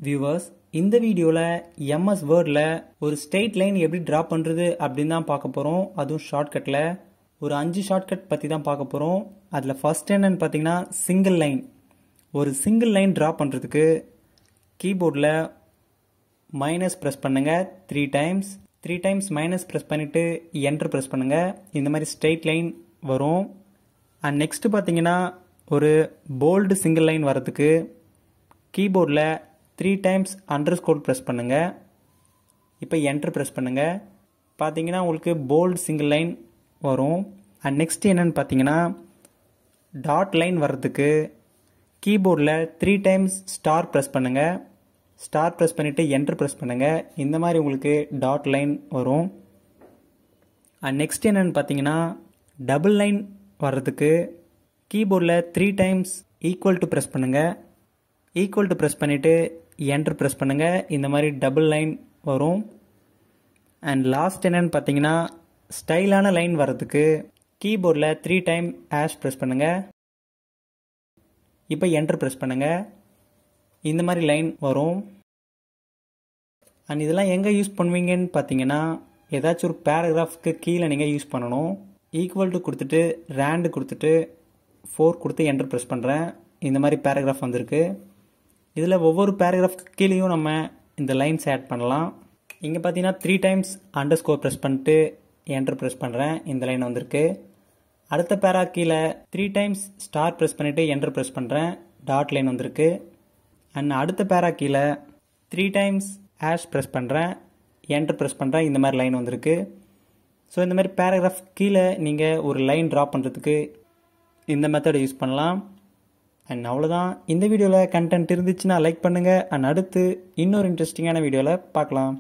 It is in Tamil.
வியூவர்ஸ், இந்த வீடியோவில் எம்எஸ் வேர்டில் ஒரு ஸ்ட்ரெயிட் லைன் எப்படி ட்ரா பண்ணுறது அப்படின்னு தான் பார்க்க போகிறோம். அதுவும் ஷார்ட்கட்டில் ஒரு 5 ஷார்ட்கட் பற்றி தான் பார்க்க போகிறோம். அதில் ஃபர்ஸ்ட் என்னன்னு பார்த்தீங்கன்னா சிங்கிள் லைன். ஒரு சிங்கிள் லைன் ட்ரா பண்ணுறதுக்கு கீபோர்டில் மைனஸ் ப்ரெஸ் பண்ணுங்கள் 3 டைம்ஸ். 3 டைம்ஸ் மைனஸ் ப்ரெஸ் பண்ணிவிட்டு என்டர் ப்ரெஸ் பண்ணுங்கள். இந்த மாதிரி ஸ்ட்ரெயிட் லைன் வரும். அண்ட் நெக்ஸ்ட்டு பார்த்தீங்கன்னா ஒரு போல்டு சிங்கிள் லைன் வரதுக்கு கீபோர்டில் 3 டைம்ஸ் அண்டர்ஸ்கோர் ப்ரெஸ் பண்ணுங்கள். இப்போ என்டர் ப்ரெஸ் பண்ணுங்கள். பார்த்தீங்கன்னா உங்களுக்கு போல்டு சிங்கிள் லைன் வரும். அண்ட் நெக்ஸ்ட் என்னென்னு பார்த்தீங்கன்னா டாட் லைன் வர்றதுக்கு கீபோர்டில் 3 டைம்ஸ் ஸ்டார் ப்ரெஸ் பண்ணுங்கள். ஸ்டார் ப்ரெஸ் பண்ணிவிட்டு என்டர் ப்ரெஸ் பண்ணுங்கள். இந்த மாதிரி உங்களுக்கு டாட் லைன் வரும். அண்ட் நெக்ஸ்ட் என்னென்னு பார்த்தீங்கன்னா டபுள் லைன் வர்றதுக்கு கீபோர்டில் 3 டைம்ஸ் ஈக்குவல் டு ப்ரெஸ் பண்ணுங்கள். ஈக்குவல் டு ப்ரெஸ் பண்ணிவிட்டு என்டர் ப்ரெஸ் பண்ணுங்கள். இந்த மாதிரி டபுள் லைன் வரும். அண்ட் லாஸ்ட் என்னென்னு பார்த்தீங்கன்னா ஸ்டைலான லைன் வர்றதுக்கு கீபோர்டில் 3 டைம் ஹேஷ் ப்ரெஸ் பண்ணுங்கள். இப்போ என்டர் ப்ரெஸ் பண்ணுங்கள். இந்த மாதிரி லைன் வரும். அண்ட் இதெல்லாம் எங்கே யூஸ் பண்ணுவீங்கன்னு பார்த்தீங்கன்னா ஏதாச்சும் ஒரு பேராகிராஃப்க்கு கீழே நீங்கள் யூஸ் பண்ணணும். ஈக்குவல் டு கொடுத்துட்டு ரேண்டு கொடுத்துட்டு 4 கொடுத்து என்டர் ப்ரெஸ் பண்ணுறேன். இந்த மாதிரி பேராகிராஃப் வந்திருக்கு. இதில் ஒவ்வொரு பேராகிராஃப்க்கு கீழேயும் நம்ம இந்த லைன்ஸ் ஆட் பண்ணலாம். இங்கே பார்த்தீங்கன்னா 3 டைம்ஸ் அண்டர்ஸ்கோர் ப்ரெஸ் பண்ணிட்டு என்டர் ப்ரெஸ் பண்ணுறேன். இந்த லைன் வந்திருக்கு. அடுத்த பேரா கீழே 3 டைம்ஸ் ஸ்டார் ப்ரெஸ் பண்ணிவிட்டு என்டர் ப்ரெஸ் பண்ணுறேன். டாட் லைன் வந்திருக்கு. அண்ட் அடுத்த பேரா கீழே 3 டைம்ஸ் ஹேஷ் ப்ரெஸ் பண்ணுறேன். என்டர் ப்ரெஸ் பண்ணுறேன். இந்த மாதிரி லைன் வந்திருக்கு. ஸோ இந்த மாதிரி பேராகிராஃப் கீழே நீங்கள் ஒரு லைன் ட்ரா பண்ணுறதுக்கு இந்த மெத்தடை யூஸ் பண்ணலாம். அண்ட் அவ்வளோதான். இந்த வீடியோவில் கண்டென்ட் இருந்துச்சுன்னா லைக் பண்ணுங்கள். அண்ட் அடுத்து இன்னொரு இன்ட்ரெஸ்டிங்கான வீடியோவில் பார்க்கலாம்.